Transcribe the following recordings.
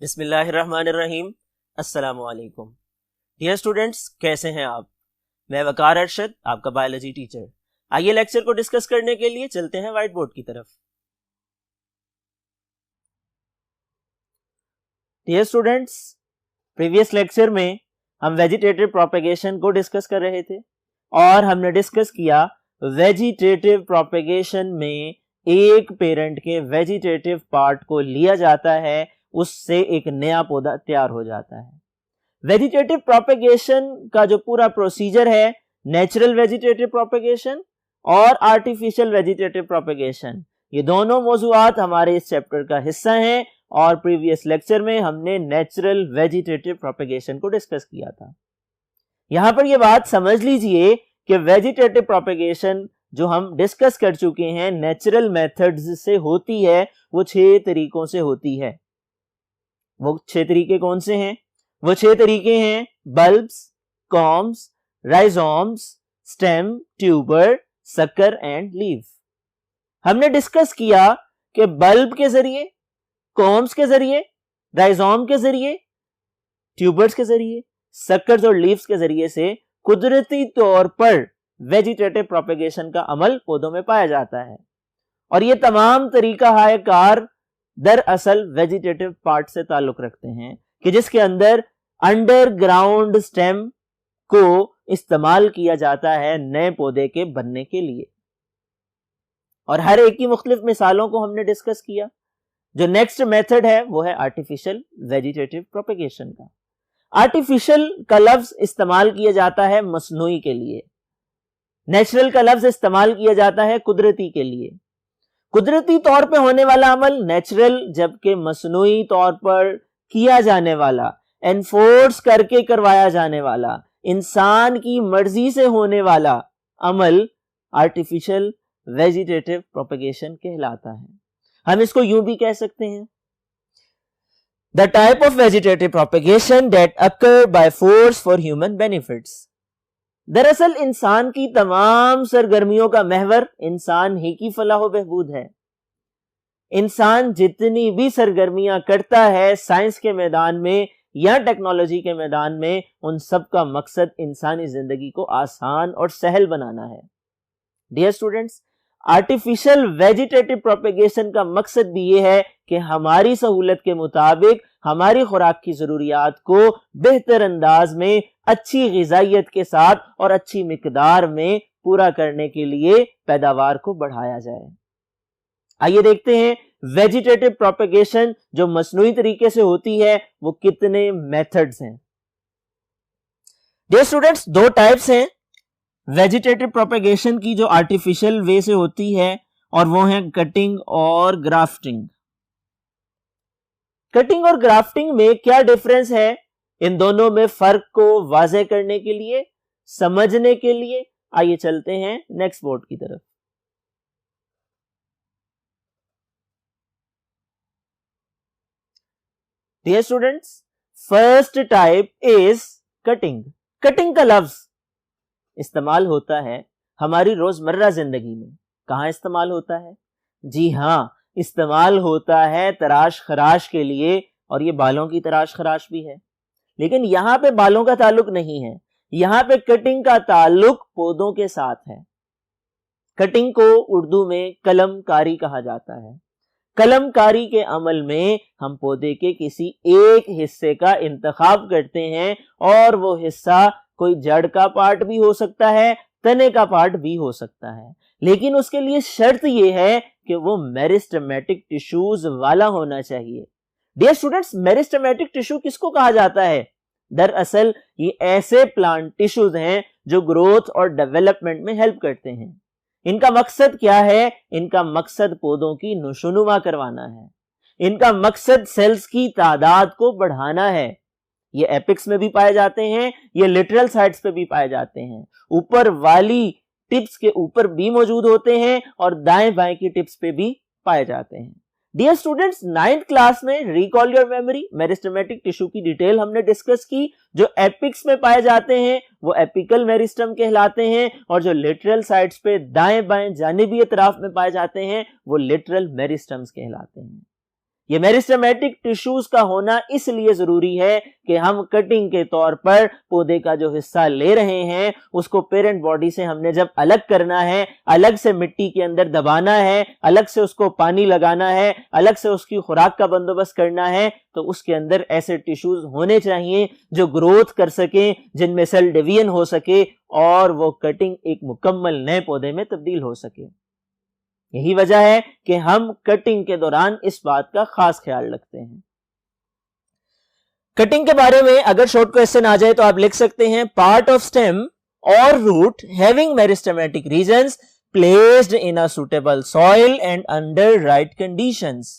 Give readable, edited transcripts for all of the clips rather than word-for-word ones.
बिस्मिल्लाहिर्रहमानिर्रहीम। अस्सलामुअलैकुम। Dear students, कैसे हैं आप? मैं वकार अरशद, आपका बायोलॉजी टीचर। आइए लेक्चर को डिस्कस करने के लिए चलते हैं व्हाइट बोर्ड की तरफ। डियर स्टूडेंट्स, प्रीवियस लेक्चर में हम वेजिटेटिव प्रोपेगेशन को डिस्कस कर रहे थे और हमने डिस्कस किया वेजिटेटिव प्रोपेगेशन में एक पेरेंट के वेजिटेटिव पार्ट को लिया जाता है, उससे एक नया पौधा तैयार हो जाता है। वेजिटेटिव प्रोपेगेशन का जो पूरा प्रोसीजर है, नेचुरल वेजिटेटिव प्रोपेगेशन और आर्टिफिशियल वेजिटेटिव प्रोपेगेशन, ये दोनों मौजूआत हमारे इस चैप्टर का हिस्सा हैं और प्रीवियस लेक्चर में हमने नेचुरल वेजिटेटिव प्रोपेगेशन को डिस्कस किया था। यहां पर यह बात समझ लीजिए कि वेजिटेटिव प्रोपेगेशन जो हम डिस्कस कर चुके हैं नेचुरल मेथड्स से होती है, वो 6 तरीकों से होती है। वो 6 तरीके कौन से हैं? वो 6 तरीके हैं bulbs, corms, rhizomes, stem, tuber, sucker and leaf. हमने डिस्कस किया कि बल्ब के जरिए, कॉम्स के जरिए, राइजोम के जरिए, ट्यूबर्स के जरिए, सकर्स और लीव्स के जरिए से कुदरती तौर पर वेजिटेटिव प्रोपेगेशन का अमल पौधों में पाया जाता है। और ये तमाम तरीका हाय कार दरअसल वेजिटेटिव पार्ट से ताल्लुक रखते हैं कि जिसके अंदर अंडरग्राउंड स्टेम को इस्तेमाल किया जाता है नए पौधे के बनने के लिए। और हर एक की मुख्तलिफ मिसालों को हमने डिस्कस किया। जो नेक्स्ट मेथड है वो है आर्टिफिशियल वेजिटेटिव प्रोपेगेशन का। आर्टिफिशियल का लफ्ज इस्तेमाल किया जाता है मसनूई के लिए, नेचुरल का लफ्ज इस्तेमाल किया जाता है कुदरती के लिए। कुदरती तौर पे होने वाला अमल नेचुरल, जबकि मसनूई तौर पर किया जाने वाला, एनफोर्स करके करवाया जाने वाला, इंसान की मर्जी से होने वाला अमल आर्टिफिशियल वेजिटेटिव प्रोपेगेशन कहलाता है। हम इसको यूं भी कह सकते हैं, the type of vegetative propagation that occur by force for human benefits. दरअसल इंसान की तमाम सरगर्मियों का महवर इंसान ही की फलाह व बहबूद है। इंसान जितनी भी सरगर्मियां करता है साइंस के मैदान में या टेक्नोलॉजी के मैदान में, उन सब का मकसद इंसानी जिंदगी को आसान और सहल बनाना है। Dear students, artificial vegetative propagation का मकसद भी ये है कि हमारी सहूलत के मुताबिक हमारी खुराक की जरूरियात को बेहतर अंदाज में, अच्छी ग़िज़ाइयत के साथ और अच्छी मिकदार में पूरा करने के लिए पैदावार को बढ़ाया जाए। आइए देखते हैं वेजिटेटिव प्रोपेगेशन जो मसनूई तरीके से होती है वो कितने मेथड्स हैं। डियर स्टूडेंट्स, 2 टाइप्स हैं वेजिटेटिव प्रोपेगेशन की जो आर्टिफिशियल वे से होती है, और वो है कटिंग और ग्राफ्टिंग। कटिंग और ग्राफ्टिंग में क्या डिफरेंस है, इन दोनों में फर्क को वाज़ेह करने के लिए, समझने के लिए आइए चलते हैं नेक्स्ट बोर्ड की तरफ। Dear students, first type is cutting. Cutting का लफ्ज इस्तेमाल होता है हमारी रोजमर्रा जिंदगी में। कहां इस्तेमाल होता है? जी हां, इस्तेमाल होता है तराश खराश के लिए, और ये बालों की तराश खराश भी है। लेकिन यहां पे बालों का ताल्लुक नहीं है, यहां पे कटिंग का ताल्लुक पौधों के साथ है। कटिंग को उर्दू में कलमकारी कहा जाता है। कलमकारी के अमल में हम पौधे के किसी एक हिस्से का इंतखाब करते हैं, और वो हिस्सा कोई जड़ का पार्ट भी हो सकता है, तने का पार्ट भी हो सकता है, लेकिन उसके लिए शर्त यह है कि वो मेरिस्टेमेटिक टिश्यूज वाला होना चाहिए। डियर स्टूडेंट्स, मेरिस्टेमेटिक टिश्यू किसको कहा जाता है? दरअसल ये ऐसे प्लांट टिश्यूज हैं जो ग्रोथ और डेवलपमेंट में हेल्प करते हैं। इनका मकसद क्या है? इनका मकसद पौधों की नुशोनुमा करवाना है। इनका मकसद सेल्स की तादाद को बढ़ाना है। ये एपिक्स में भी पाए जाते हैं, ये लिटरल साइड्स पे भी पाए जाते हैं। ऊपर वाली टिप्स के ऊपर भी मौजूद होते हैं और दाएं बाएं की टिप्स पे भी पाए जाते हैं। डियर स्टूडेंट्स, 9th क्लास में recall your memory, meristematic tissue की डिटेल हमने डिस्कस की। जो एपिक्स में पाए जाते हैं वो एपिकल मेरिस्टम कहलाते हैं, और जो लिटरल साइड्स पे दाएं बाएं जानिबी अतराफ में पाए जाते हैं वो लिटरल मेरिस्टम्स कहलाते हैं। ये मेरिस्टेमेटिक टिश्यूज का होना इसलिए जरूरी है कि हम कटिंग के तौर पर पौधे का जो हिस्सा ले रहे हैं उसको पेरेंट बॉडी से हमने जब अलग करना है, अलग से मिट्टी के अंदर दबाना है, अलग से उसको पानी लगाना है, अलग से उसकी खुराक का बंदोबस्त करना है, तो उसके अंदर ऐसे टिश्यूज होने चाहिए जो ग्रोथ कर सके, जिनमें सेल डिवीजन हो सके और वो कटिंग एक मुकम्मल नए पौधे में तब्दील हो सके। यही वजह है कि हम कटिंग के दौरान इस बात का खास ख्याल रखते हैं। कटिंग के बारे में अगर शॉर्ट क्वेश्चन आ जाए तो आप लिख सकते हैं पार्ट ऑफ स्टेम और root having meristematic regions placed in a suitable soil and under right conditions.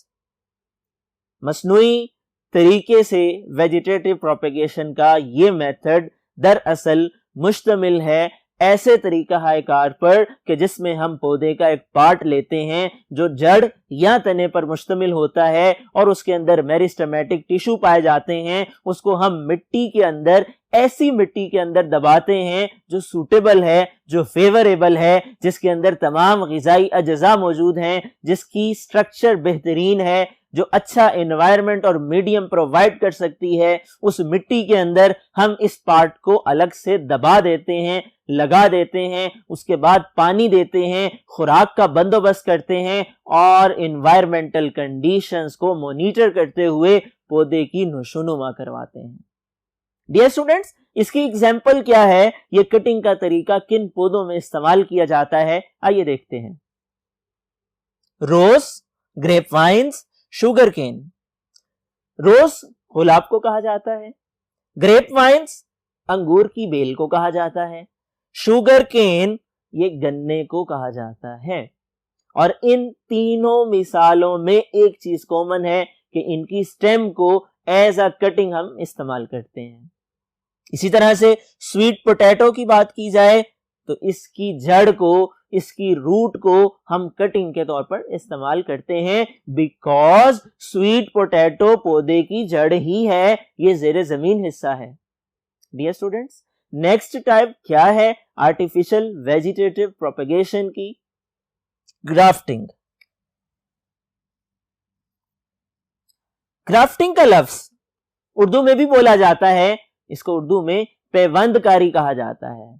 मसनूई तरीके से वेजिटेटिव प्रोपेगेशन का ये मेथड दरअसल मुश्तमिल है ऐसे तरीकाकार पर कि जिसमें हम पौधे का एक पार्ट लेते हैं जो जड़ या तने पर मुश्तमिल होता है और उसके अंदर मेरिस्टेमेटिक टिश्यू पाए जाते हैं, उसको हम मिट्टी के अंदर, ऐसी मिट्टी के अंदर दबाते हैं जो सूटेबल है, जो फेवरेबल है, जिसके अंदर तमाम ग़िज़ाई अज्जा मौजूद हैं, जिसकी स्ट्रक्चर बेहतरीन है, जो अच्छा एनवायरनमेंट और मीडियम प्रोवाइड कर सकती है। उस मिट्टी के अंदर हम इस पार्ट को अलग से दबा देते हैं, लगा देते हैं, उसके बाद पानी देते हैं, खुराक का बंदोबस्त करते हैं और एनवायरमेंटल कंडीशंस को मॉनिटर करते हुए पौधे की नशोनुमा करवाते हैं। डियर स्टूडेंट्स, इसकी एग्जाम्पल क्या है, ये कटिंग का तरीका किन पौधों में इस्तेमाल किया जाता है, आइए देखते हैं। रोज, ग्रेप वाइन्स, शुगर केन। रोज गुलाब को कहा जाता है, ग्रेप वाइन्स अंगूर की बेल को कहा जाता है, शुगर केन ये गन्ने को कहा जाता है। और इन तीनों मिसालों में एक चीज कॉमन है कि इनकी स्टेम को एज अ कटिंग हम इस्तेमाल करते हैं। इसी तरह से स्वीट पोटैटो की बात की जाए तो इसकी जड़ को, इसकी रूट को हम कटिंग के तौर पर इस्तेमाल करते हैं, बिकॉज स्वीट पोटैटो पौधे की जड़ ही है, ये ज़ेरे जमीन हिस्सा है। डियर स्टूडेंट्स, नेक्स्ट टाइप क्या है आर्टिफिशियल वेजिटेटिव प्रोपेगेशन की? ग्राफ्टिंग। ग्राफ्टिंग का लफ्ज उर्दू में भी बोला जाता है, इसको उर्दू में पेवंदकारी कहा जाता है।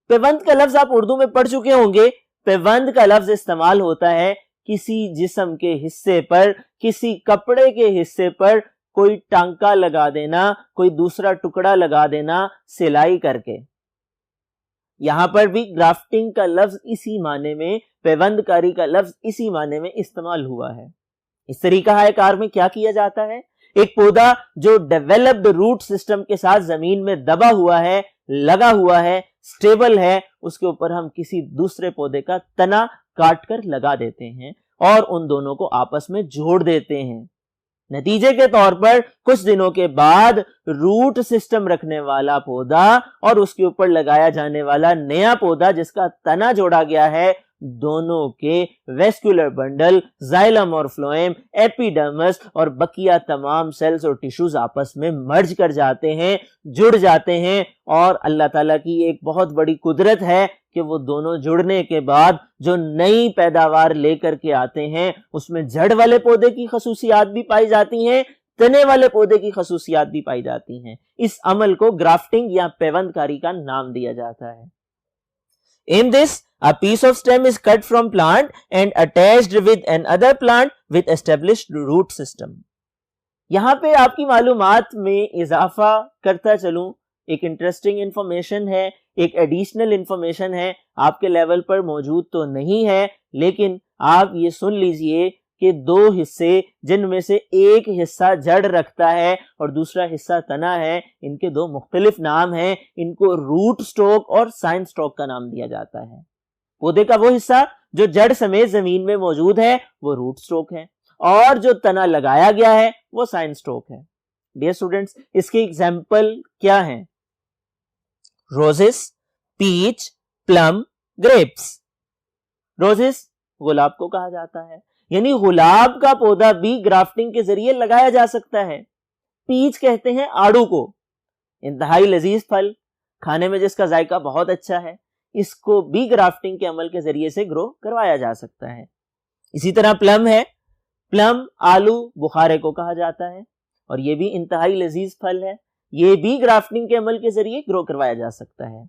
पेवंद का लफ्ज आप उर्दू में पढ़ चुके होंगे। पेवंद का लफ्ज इस्तेमाल होता है किसी जिस्म के हिस्से पर, किसी कपड़े के हिस्से पर कोई टांका लगा देना, कोई दूसरा टुकड़ा लगा देना सिलाई करके। यहां पर भी ग्राफ्टिंग का लफ्ज इसी माने में, पेवंदकारी का लफ्ज इसी माने में इस्तेमाल हुआ है। इस तरीका कार में क्या किया जाता है, एक पौधा जो डेवलप्ड रूट सिस्टम के साथ जमीन में दबा हुआ है, लगा हुआ है, स्टेबल है, उसके ऊपर हम किसी दूसरे पौधे का तना काट कर लगा देते हैं और उन दोनों को आपस में जोड़ देते हैं। नतीजे के तौर पर कुछ दिनों के बाद रूट सिस्टम रखने वाला पौधा और उसके ऊपर लगाया जाने वाला नया पौधा जिसका तना जोड़ा गया है, दोनों के वेस्कुलर बंडल, जाइलम और फ्लोएम, एपिडर्मिस और बकिया तमाम सेल्स और टिश्यूज आपस में मर्ज कर जाते हैं, जुड़ जाते हैं। और अल्लाह ताला की एक बहुत बड़ी कुदरत है कि वो दोनों जुड़ने के बाद जो नई पैदावार लेकर के आते हैं उसमें जड़ वाले पौधे की खसूसियात भी पाई जाती हैं, तने वाले पौधे की खसूसियात भी पाई जाती हैं। इस अमल को ग्राफ्टिंग या पेवंदकारी का नाम दिया जाता है। In this, a piece of stem is cut from plant and attached with another plant with established root system. यहां पे आपकी मालूमात में इजाफा करता चलूं, एक इंटरेस्टिंग इंफॉर्मेशन है, एक एडिशनल इंफॉर्मेशन है, आपके लेवल पर मौजूद तो नहीं है, लेकिन आप ये सुन लीजिए कि दो हिस्से जिनमें से एक हिस्सा जड़ रखता है और दूसरा हिस्सा तना है, इनके दो मुख्तलिफ नाम हैं। इनको रूट स्टॉक और साइन स्टॉक का नाम दिया जाता है। पौधे का वो हिस्सा जो जड़ समेत जमीन में मौजूद है वो रूट स्टॉक है और जो तना लगाया गया है वो साइन स्टॉक है। डियर स्टूडेंट्स, इसके एग्जाम्पल क्या हैं? Roses, peach, plum, grapes. Roses गुलाब को कहा जाता है, यानी गुलाब का पौधा भी ग्राफ्टिंग के जरिए लगाया जा सकता है। पीच कहते हैं आड़ू को, इंतहाई लजीज फल, खाने में जिसका जायका बहुत अच्छा है, इसको भी ग्राफ्टिंग के अमल के जरिए से ग्रो करवाया जा सकता है। इसी तरह प्लम है। प्लम, आलू बुखारे को कहा जाता है और ये भी इंतहाई लजीज फल है। ये भी ग्राफ्टिंग के अमल के जरिए ग्रो करवाया जा सकता है।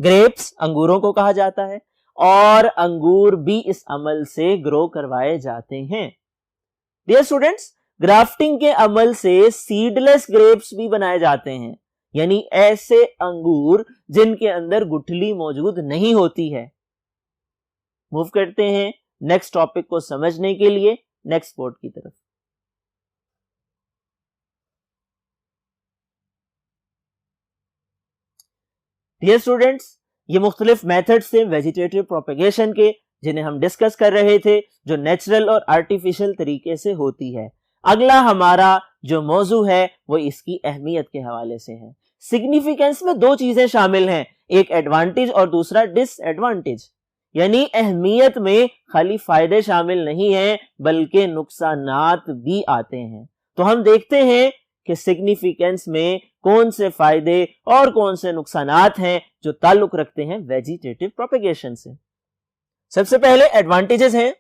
ग्रेप्स अंगूरों को कहा जाता है और अंगूर भी इस अमल से ग्रो करवाए जाते हैं। डियर स्टूडेंट्स, ग्राफ्टिंग के अमल से सीडलेस ग्रेप्स भी बनाए जाते हैं, यानी ऐसे अंगूर जिनके अंदर गुठली मौजूद नहीं होती है। मूव करते हैं नेक्स्ट टॉपिक को समझने के लिए नेक्स्ट बोर्ड की तरफ। डियर स्टूडेंट्स, ये मुख्तलिफ मेथड्स थे वेजिटेटिव प्रोपेगेशन के जिन्हें हम डिस्कस कर रहे थे, जो नेचुरल और आर्टिफिशियल तरीके से होती है। अगला हमारा जो मौजू है वो इसकी अहमियत के हवाले से है। सिग्निफिकेंस में दो चीजें शामिल हैं, एक एडवांटेज और दूसरा डिसएडवांटेज। यानी अहमियत में खाली फायदे शामिल नहीं हैं बल्कि नुकसानात भी आते हैं। तो हम देखते हैं कि सिग्निफिकेंस में कौन से फायदे और कौन से नुकसानात हैं जो ताल्लुक रखते हैं वेजिटेटिव प्रोपेगेशन से। सबसे पहले एडवांटेजेस हैं।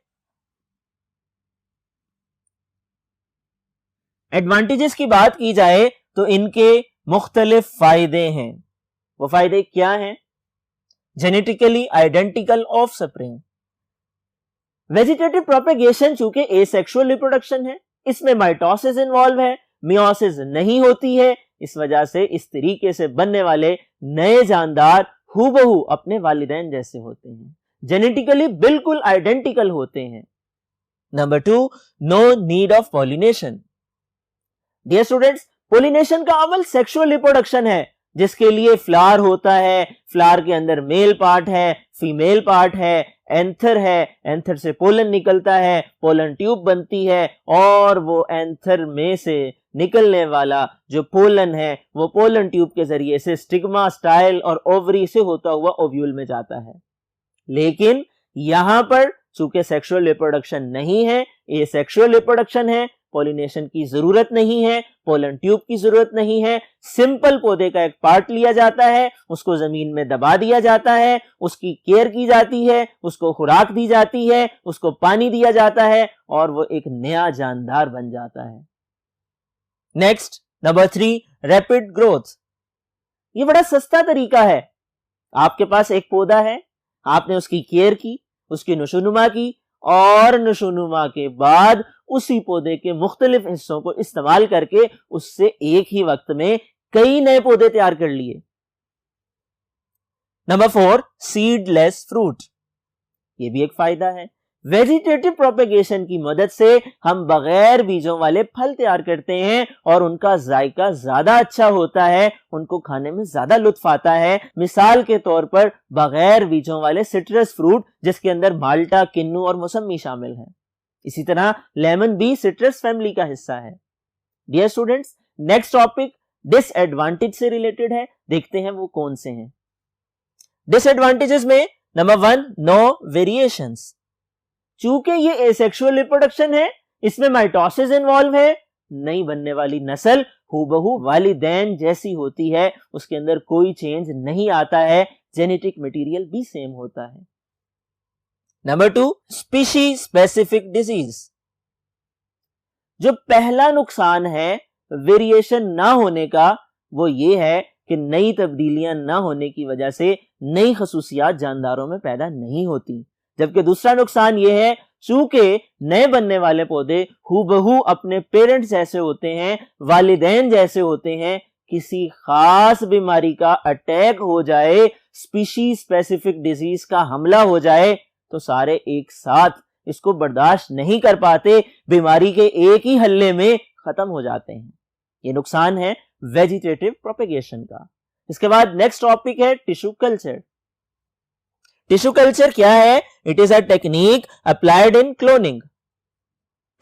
एडवांटेजेस की बात की जाए तो इनके मुख्तलिफ फायदे हैं। वो फायदे क्या हैं? Genetically identical offspring. Vegetative propagation चूंकि एसेक्सुअल रिप्रोडक्शन है, इसमें माइटोसिस इन्वॉल्व है, मियोसिस नहीं होती है। इस वजह से इस तरीके से बनने वाले नए जानदार हूबहू अपने वालिदैन जैसे होते हैं, जेनेटिकली बिल्कुल आइडेंटिकल होते हैं। Number 2, no need of pollination. Dear students, pollination का अमल सेक्सुअल रिप्रोडक्शन है जिसके लिए फ्लावर होता है, फ्लावर के अंदर मेल पार्ट है, फीमेल पार्ट है, एंथर है, एंथर से पोलन निकलता है, पोलन ट्यूब बनती है और वो एंथर में से निकलने वाला जो पोलन है वो पोलन ट्यूब के जरिए से स्टिग्मा, स्टाइल और ओवरी से होता हुआ ओव्यूल में जाता है। लेकिन यहां पर चूंकि सेक्सुअल रिप्रोडक्शन नहीं है, ये सेक्सुअल रिप्रोडक्शन है, पॉलिनेशन की जरूरत नहीं है, पोलन ट्यूब की जरूरत नहीं है। सिंपल पौधे का एक पार्ट लिया जाता है, उसको जमीन में दबा दिया जाता है, उसकी केयर की जाती है, उसको खुराक दी जाती है, उसको पानी दिया जाता है और वो एक नया जानदार बन जाता है। Next, number 3, rapid growth. ये बड़ा सस्ता तरीका है। आपके पास एक पौधा है, आपने उसकी केयर की, उसकी नशोनुमा की और नशोनुमा के बाद उसी पौधे के मुख्तलिफ हिस्सों को इस्तेमाल करके उससे एक ही वक्त में कई नए पौधे तैयार कर लिए। Number 4, seedless fruit. ये भी एक फायदा है। वेजिटेटिव प्रोपेगेशन की मदद से हम बगैर बीजों वाले फल तैयार करते हैं और उनका जायका ज्यादा अच्छा होता है, उनको खाने में ज्यादा लुत्फ आता है। मिसाल के तौर पर बगैर बीजों वाले सिट्रस फ्रूट जिसके अंदर माल्टा, किन्नू और मौसमी शामिल है। इसी तरह लेमन भी सिट्रस फैमिली का हिस्सा है। Dear students, next topic disadvantage से रिलेटेड है, देखते हैं वो कौन से हैं। डिसएडवांटेजेस में नंबर 1, नो वेरिएशंस। चूंकि ये एसेक्सुअल रिप्रोडक्शन है, इसमें माइटोसिस इन्वॉल्व है, नई बनने वाली नस्ल हूबहू वालिदैन जैसी होती है, उसके अंदर कोई चेंज नहीं आता है, जेनेटिक मटेरियल भी सेम होता है। Number 2, species specific disease. जो पहला नुकसान है वेरिएशन ना होने का वो ये है कि नई तब्दीलियां ना होने की वजह से नई खसूसियात जानदारों में पैदा नहीं होती। जबकि दूसरा नुकसान यह है, चूंकि नए बनने वाले पौधे हूबहू अपने पेरेंट्स जैसे होते हैं, वालिदैन जैसे होते हैं, किसी खास बीमारी का अटैक हो जाए, स्पीशीज स्पेसिफिक डिजीज का हमला हो जाए तो सारे एक साथ इसको बर्दाश्त नहीं कर पाते, बीमारी के एक ही हल्ले में खत्म हो जाते हैं। ये नुकसान है वेजिटेटिव प्रोपेगेशन का। इसके बाद नेक्स्ट टॉपिक है टिश्यू कल्चर। टिश्यू कल्चर क्या है? It is a technique applied in cloning.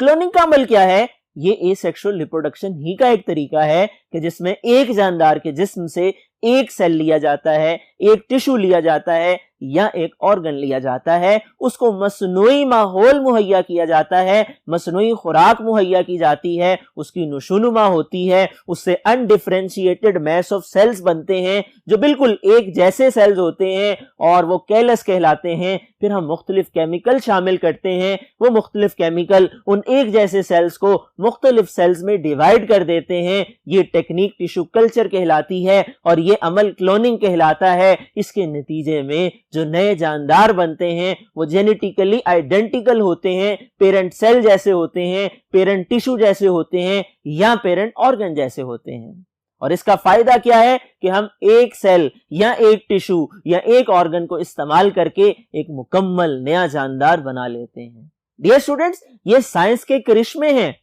Cloning का अमल क्या है? ये एसेक्सुअल रिप्रोडक्शन ही का एक तरीका है कि जिसमें एक जानदार के जिस्म से एक सेल लिया जाता है, एक टिश्यू लिया जाता है या एक ऑर्गन लिया जाता है, उसको मसनूई माहौल मुहैया किया जाता है, मसनूई खुराक मुहैया की जाती है, उसकी नुशुनुमा होती है, उससे अनडिफरेंशिएटेड मैस ऑफ सेल्स बनते हैं जो बिल्कुल एक जैसे सेल्स होते हैं और वो कैलस कहलाते हैं। फिर हम मुख्तलिफ केमिकल शामिल करते हैं, वो मुख्तलिफ केमिकल उन एक जैसे सेल्स को मुख्तलिफ सेल्स में डिवाइड कर देते हैं। ये टेक्निक टिश्यू कल्चर कहलाती है और ये अमल क्लोनिंग कहलाता है। इसके नतीजे में जो नए जानदार बनते हैं वो जेनेटिकली आइडेंटिकल होते हैं, पेरेंट सेल जैसे होते हैं, पेरेंट टिश्यू जैसे होते हैं या पेरेंट ऑर्गन जैसे होते हैं। और इसका फायदा क्या है कि हम एक सेल या एक टिश्यू या एक ऑर्गन को इस्तेमाल करके एक मुकम्मल नया जानदार बना लेते हैं। डियर स्टूडेंट्स, ये साइंस के करिश्मे हैं,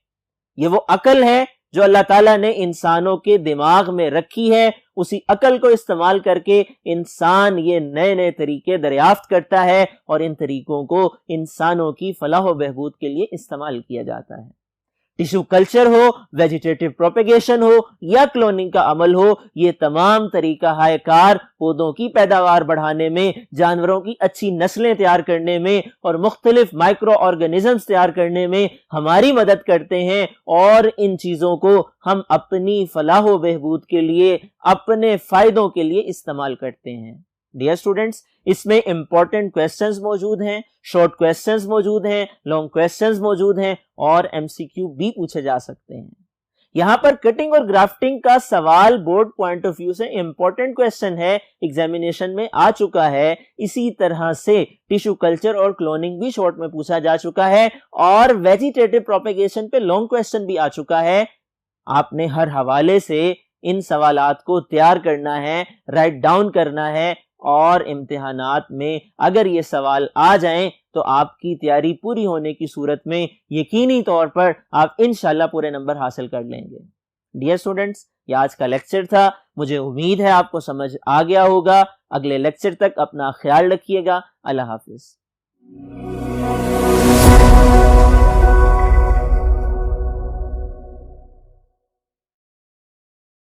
ये वो अकल है जो अल्लाह ताला ने इंसानों के दिमाग में रखी है। उसी अकल को इस्तेमाल करके इंसान ये नए नए तरीके दरियाफ्त करता है और इन तरीकों को इंसानों की फलाह व बहबूद के लिए इस्तेमाल किया जाता है। टिश्यू कल्चर हो, वेजिटेटिव प्रोपेगेशन हो या क्लोनिंग का अमल हो, ये तमाम तरीका हाय कार पौधों की पैदावार बढ़ाने में, जानवरों की अच्छी नस्लें तैयार करने में और मुख्तलिफ माइक्रो ऑर्गेनिजम्स तैयार करने में हमारी मदद करते हैं और इन चीजों को हम अपनी फलाह व बहबूद के लिए, अपने फायदों के लिए इस्तेमाल करते हैं। डियर स्टूडेंट्स, इसमें इंपॉर्टेंट क्वेश्चंस मौजूद हैं, शॉर्ट क्वेश्चंस मौजूद हैं, लॉन्ग क्वेश्चंस मौजूद हैं और एमसीक्यू भी पूछे जा सकते हैं। यहां पर कटिंग और ग्राफ्टिंग का सवाल बोर्ड पॉइंट ऑफ व्यू से इंपॉर्टेंट क्वेश्चन है, एग्जामिनेशन में आ चुका है। इसी तरह से टिश्यू कल्चर और क्लोनिंग भी शॉर्ट में पूछा जा चुका है और वेजिटेटिव प्रोपेगेशन पे लॉन्ग क्वेश्चन भी आ चुका है। आपने हर हवाले से इन सवालात को तैयार करना है, राइट डाउन करना है और इम्तिहानात में अगर ये सवाल आ जाएं तो आपकी तैयारी पूरी होने की सूरत में यकीनी तौर पर आप इंशाल्लाह पूरे नंबर हासिल कर लेंगे। डियर स्टूडेंट्स, ये आज का लेक्चर था। मुझे उम्मीद है आपको समझ आ गया होगा। अगले लेक्चर तक अपना ख्याल रखिएगा। अल्लाह हाफिज।